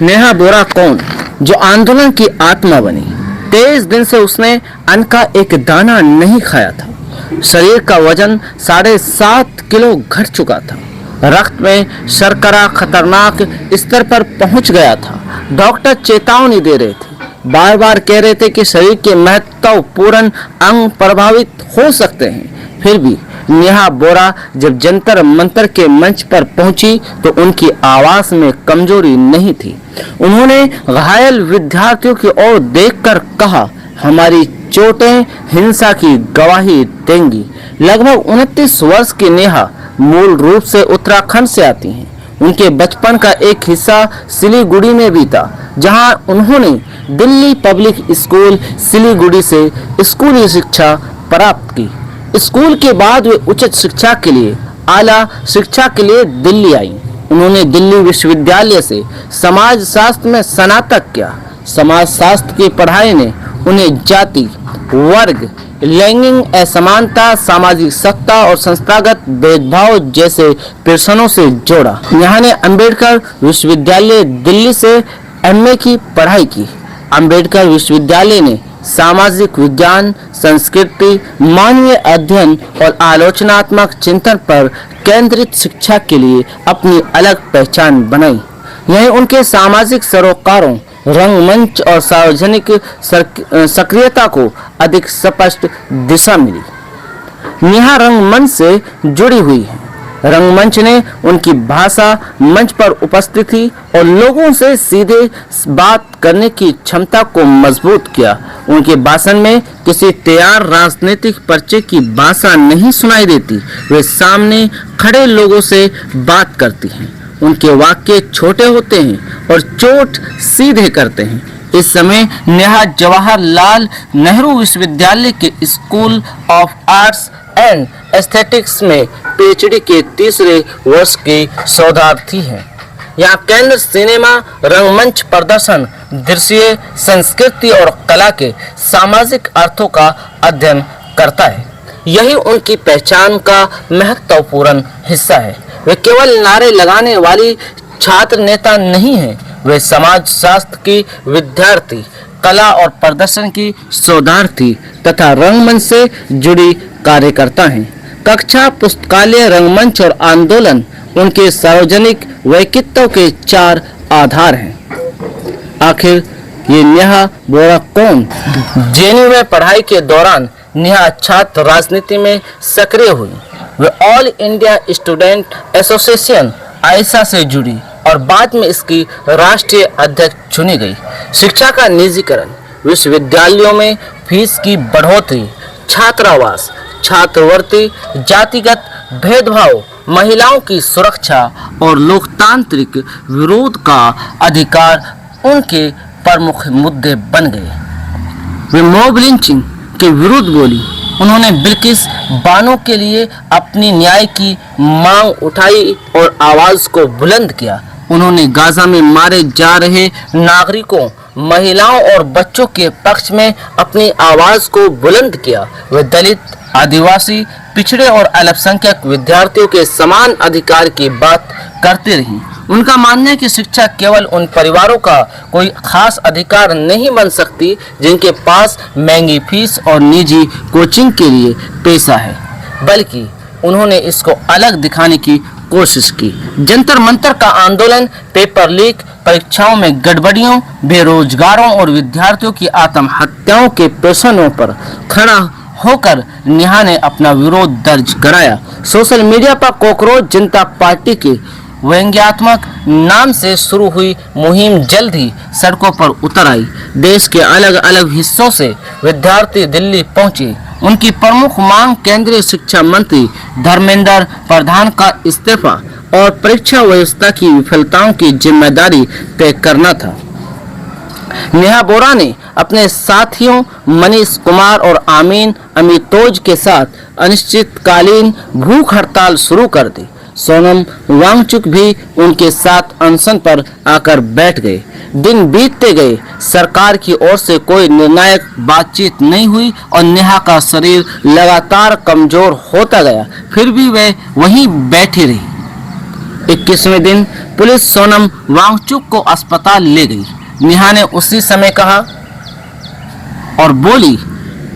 नेहा बोरा कौन, जो आंदोलन की आत्मा बनी। 23 दिन से उसने अन्न का एक दाना नहीं खाया था। शरीर का वजन 7.5 किलो घट चुका था। रक्त में शर्करा खतरनाक स्तर पर पहुंच गया था। डॉक्टर चेतावनी दे रहे थे, बार बार कह रहे थे कि शरीर के महत्वपूर्ण अंग प्रभावित हो सकते हैं। फिर भी नेहा बोरा जब जंतर मंतर के मंच पर पहुंची तो उनकी आवाज में कमजोरी नहीं थी। उन्होंने घायल विद्यार्थियों की ओर देखकर कहा, हमारी चोटें हिंसा की गवाही देंगी। लगभग 29 वर्ष की नेहा मूल रूप से उत्तराखंड से आती हैं। उनके बचपन का एक हिस्सा सिलीगुड़ी में बीता, जहां उन्होंने दिल्ली पब्लिक स्कूल सिलीगुड़ी से स्कूली शिक्षा प्राप्त की। स्कूल के बाद वे उच्च शिक्षा के लिए आला शिक्षा के लिए दिल्ली आई। उन्होंने दिल्ली विश्वविद्यालय से समाज शास्त्र में स्नातक किया। समाज शास्त्र की पढ़ाई ने उन्हें जाति, वर्ग, लैंगिक असमानता, सामाजिक सत्ता और संस्थागत भेदभाव जैसे प्रश्नों से जोड़ा। यहाँ ने अंबेडकर विश्वविद्यालय दिल्ली से एमए की पढ़ाई की। अंबेडकर विश्वविद्यालय ने सामाजिक विज्ञान, संस्कृति, मानवीय अध्ययन और आलोचनात्मक चिंतन पर केंद्रित शिक्षा के लिए अपनी अलग पहचान बनाई। यही उनके सामाजिक सरोकारों, रंगमंच और सार्वजनिक सक्रियता को अधिक स्पष्ट दिशा मिली। नेहा रंगमंच से जुड़ी हुई है। रंगमंच ने उनकी भाषा मंच पर उपस्थिति और लोगों से सीधे बात करने की क्षमता को मजबूत किया। उनके भाषण में किसी तैयार राजनीतिक पर्चे की भाषा नहीं सुनाई देती। वे सामने खड़े लोगों से बात करती हैं। उनके वाक्य छोटे होते हैं और चोट सीधे करते हैं। इस समय नेहा जवाहरलाल नेहरू विश्वविद्यालय के school of arts and aesthetics में पीएचडी के 3रे वर्ष की शोधार्थी हैं। यहाँ केंद्र सिनेमा, रंगमंच प्रदर्शन, दृश्य संस्कृति और कला के सामाजिक अर्थों का अध्ययन करता है। यही उनकी पहचान का महत्वपूर्ण हिस्सा है। वे केवल नारे लगाने वाली छात्र नेता नहीं हैं, वे समाज शास्त्र की विद्यार्थी, कला और प्रदर्शन की शोधार्थी तथा रंगमंच से जुड़ी कार्यकर्ता हैं। कक्षा, पुस्तकालय, रंगमंच और आंदोलन उनके सार्वजनिक व्यक्तित्व के 4 आधार हैं। आखिर ये नेहा बोरा कौन? जेएनयू में पढ़ाई के दौरान नेहा छात्र राजनीति में सक्रिय हुई। वे all India student association ISA से जुड़ी और बाद में इसकी राष्ट्रीय अध्यक्ष चुनी गई। शिक्षा का निजीकरण, विश्वविद्यालयों में फीस की बढ़ोतरी, छात्रावास, छात्रवृत्ति, जातिगत भेदभाव, महिलाओं की सुरक्षा और लोकतांत्रिक विरोध का अधिकार उनके प्रमुख मुद्दे बन गए। वे मॉब लिंचिंग के विरुद्ध बोली। उन्होंने बिल्किस बानो के लिए अपनी न्याय की मांग उठाई और आवाज को बुलंद किया। उन्होंने गाजा में मारे जा रहे नागरिकों, महिलाओं और बच्चों के पक्ष में अपनी आवाज को बुलंद किया। वे दलित, आदिवासी, पिछड़े और अल्पसंख्यक विद्यार्थियों के समान अधिकार की बात करते रही। उनका मानना है कि शिक्षा केवल उन परिवारों का कोई खास अधिकार नहीं बन सकती जिनके पास महंगी फीस और निजी कोचिंग के लिए पैसा है, बल्कि उन्होंने इसको अलग दिखाने की कोशिश की। जंतर मंतर का आंदोलन, पेपर लीक, परीक्षाओं में गड़बड़ियों, बेरोजगारों और विद्यार्थियों की आत्महत्याओं के प्रश्नों पर खड़ा होकर नेहा ने अपना विरोध दर्ज कराया। सोशल मीडिया पर कॉकरोच जनता पार्टी के व्यंग्यात्मक नाम से शुरू हुई मुहिम जल्द ही सड़कों पर उतर आई। देश के अलग अलग हिस्सों से विद्यार्थी दिल्ली पहुंचे। उनकी प्रमुख मांग केंद्रीय शिक्षा मंत्री धर्मेंद्र प्रधान का इस्तीफा और परीक्षा व्यवस्था की विफलताओं की जिम्मेदारी तय करना था। नेहा बोरा ने अपने साथियों मनीष कुमार और आमीन अमितोज के साथ अनिश्चितकालीन भूख हड़ताल शुरू कर दी। सोनम वांगचुक भी उनके साथ अनशन पर आकर बैठ गए। दिन बीतते गए, सरकार की ओर से कोई निर्णायक बातचीत नहीं हुई और नेहा का शरीर लगातार कमजोर होता गया। फिर भी वे वहीं बैठी रही। 21वें दिन पुलिस सोनम वांगचुक को अस्पताल ले गई। नेहा ने उसी समय कहा और बोली,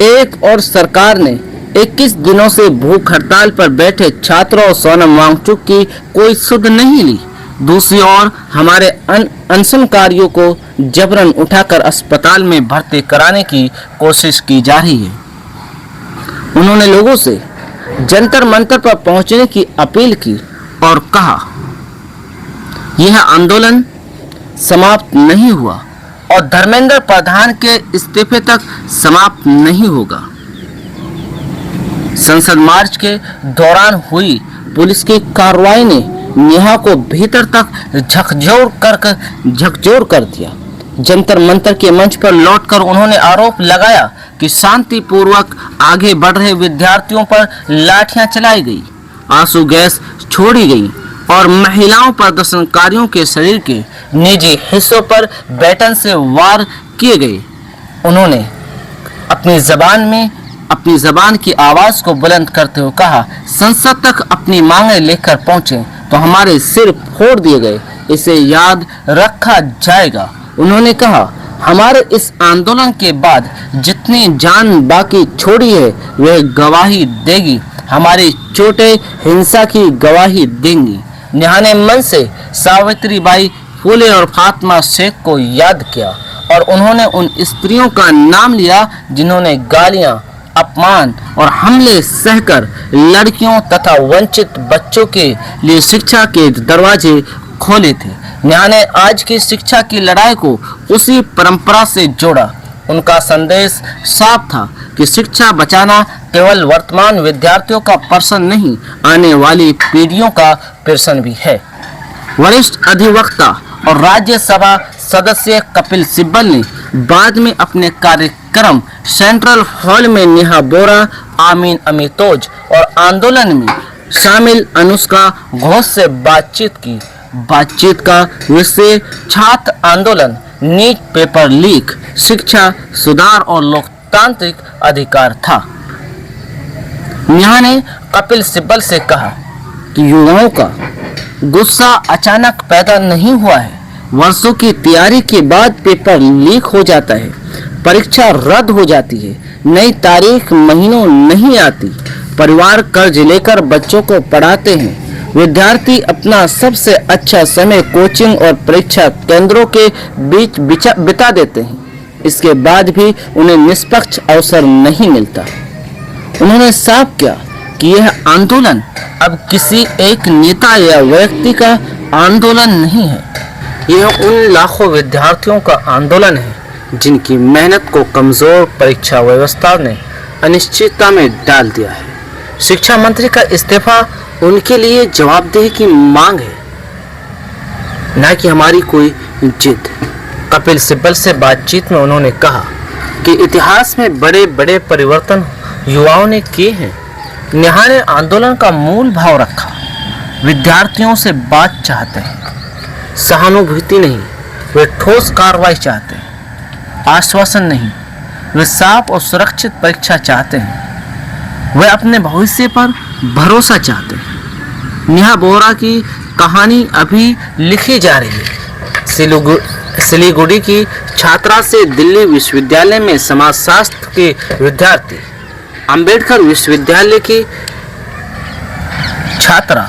एक और सरकार ने 21 दिनों से भूख हड़ताल पर बैठे छात्रों और सोनम वांगचुक की कोई सुध नहीं ली। दूसरी ओर हमारे अनशनकारियों को जबरन उठाकर अस्पताल में भर्ती कराने की कोशिश की जा रही है। उन्होंने लोगों से जंतर मंतर पर पहुंचने की अपील की और कहा, यह आंदोलन समाप्त नहीं हुआ और धर्मेंद्र प्रधान के इस्तीफे तक समाप्त नहीं होगा। संसद मार्च के दौरान हुई पुलिस की कार्रवाई ने नेहा को भीतर तक झकझोर कर दिया। जंतर मंतर के मंच पर लौटकर उन्होंने आरोप लगाया कि शांतिपूर्वक आगे बढ़ रहे विद्यार्थियों पर लाठियां चलाई गई, आंसू गैस छोड़ी गई और महिलाओं प्रदर्शनकारियों के शरीर के निजी हिस्सों पर बैटन से वार किए गए। उन्होंने अपनी जबान की आवाज को बुलंद करते हुए कहा, संसद तक अपनी मांगें लेकर पहुंचे तो हमारे सिर फोड़ दिए गए, इसे याद रखा जाएगा। उन्होंने कहा, हमारे इस आंदोलन के बाद जितनी जान बाकी छोड़ी है वह गवाही देगी, हमारी चोटें हिंसा की गवाही देंगी। नेहा ने मन से सावित्रीबाई फुले और फातिमा शेख को याद किया और उन्होंने उन स्त्रियों का नाम लिया जिन्होंने गालियां, अपमान और हमले सहकर लड़कियों तथा वंचित बच्चों के लिए शिक्षा के दरवाजे खोले थे। नेहा ने आज की शिक्षा की लड़ाई को उसी परंपरा से जोड़ा। उनका संदेश साफ था कि शिक्षा बचाना केवल वर्तमान विद्यार्थियों का प्रश्न नहीं, आने वाली पीढ़ियों का प्रश्न भी है। वरिष्ठ अधिवक्ता और राज्यसभा सदस्य कपिल सिब्बल ने बाद में अपने कार्यक्रम सेंट्रल हॉल में नेहा बोरा, आमीन अमितोज और आंदोलन में शामिल अनुष्का घोष से बातचीत की। बातचीत का विषय छात्र आंदोलन, नीट पेपर लीक, शिक्षा सुधार और लोकतांत्रिक अधिकार था। नेहा ने कपिल सिब्बल से कहा कि युवाओं का गुस्सा अचानक पैदा नहीं हुआ है। वर्षों की तैयारी के बाद पेपर लीक हो जाता है, परीक्षा रद्द हो जाती है, नई तारीख महीनों नहीं आती, परिवार कर्ज लेकर बच्चों को पढ़ाते हैं, विद्यार्थी अपना सबसे अच्छा समय कोचिंग और परीक्षा केंद्रों के बीच बिता देते हैं, इसके बाद भी उन्हें निष्पक्ष अवसर नहीं मिलता। उन्होंने साफ किया कि यह आंदोलन अब किसी एक नेता या व्यक्ति का आंदोलन नहीं है, यह उन लाखों विद्यार्थियों का आंदोलन है जिनकी मेहनत को कमजोर परीक्षा व्यवस्था ने अनिश्चितता में डाल दिया है। शिक्षा मंत्री का इस्तीफा उनके लिए जवाबदेही की मांग है, न कि हमारी कोई जिद। कपिल सिब्बल से बातचीत में उन्होंने कहा कि इतिहास में बड़े बड़े परिवर्तन युवाओं ने किए हैं। नेहा ने आंदोलन का मूल भाव रखा, विद्यार्थियों से बात चाहते हैं, सहानुभूति नहीं, वे ठोस कार्रवाई चाहते हैं, आश्वासन नहीं, वे साफ और सुरक्षित परीक्षा चाहते हैं, वे अपने भविष्य पर भरोसा चाहते हैं। नेहा बोरा की कहानी अभी लिखी जा रही है। सिलीगुड़ी की छात्रा से दिल्ली विश्वविद्यालय में समाजशास्त्र के विद्यार्थी, अंबेडकर विश्वविद्यालय की छात्रा,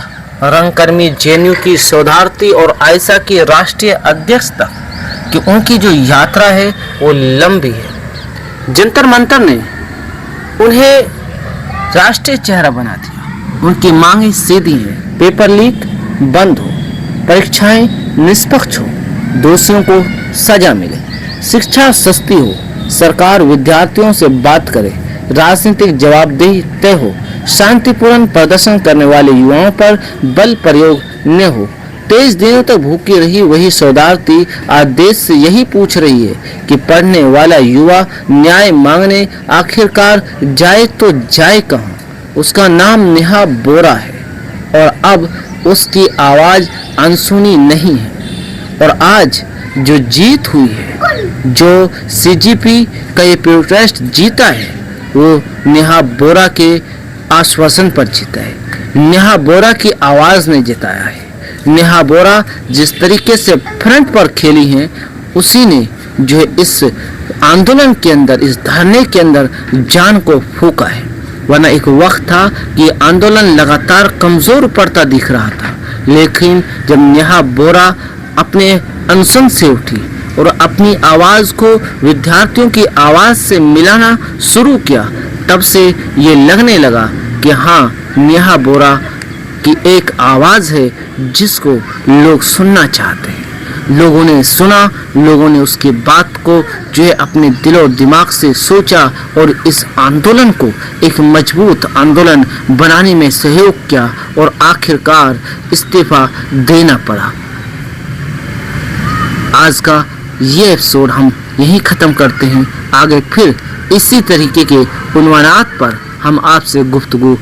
रंगकर्मी जेएनयू की शोधार्थी और आयशा की राष्ट्रीय अध्यक्ष तक कि उनकी जो यात्रा है वो लंबी है। जंतर मंतर ने उन्हें राष्ट्रीय चेहरा बना दिया। उनकी मांगें सीधी हैं, पेपर लीक बंद हो, परीक्षाएं निष्पक्ष हो, दोषियों को सजा मिले, शिक्षा सस्ती हो, सरकार विद्यार्थियों से बात करे, राजनीतिक जवाबदेही तय हो, शांतिपूर्ण प्रदर्शन करने वाले युवाओं पर बल प्रयोग न हो। 23 दिनों तक भूखी रही वही शोधार्थी आज देश से यही पूछ रही है कि पढ़ने वाला युवा न्याय मांगने आखिरकार जाए तो जाए कहाँ। उसका नाम नेहा बोरा है और अब उसकी आवाज अनसुनी नहीं है। और आज जो जीत हुई है, जो सीजीपी का ये प्रोटेस्ट जीता है, वो नेहा बोरा के आश्वासन पर जीता है। नेहा बोरा की आवाज ने जिताया है। नेहा बोरा जिस तरीके से फ्रंट पर खेली हैं, उसी ने जो है इस आंदोलन के अंदर, इस धरने के अंदर जान को फूका है। वरना एक वक्त था कि आंदोलन लगातार कमजोर पड़ता दिख रहा था, लेकिन जब नेहा बोरा अपने अनशन से उठी और अपनी आवाज को विद्यार्थियों की आवाज से मिलाना शुरू किया, तब से ये लगने लगा कि हाँ, नेहा बोरा की एक आवाज है जिसको लोग सुनना चाहते हैं। लोगों ने सुना, लोगों ने उसकी बात को जो है अपने दिलो दिमाग से सोचा और इस आंदोलन को एक मजबूत आंदोलन बनाने में सहयोग किया और आखिरकार इस्तीफा देना पड़ा। आज का ये एपिसोड हम यहीं ख़त्म करते हैं। आगे फिर इसी तरीके के उन्वानात पर हम आपसे गुफ्तगू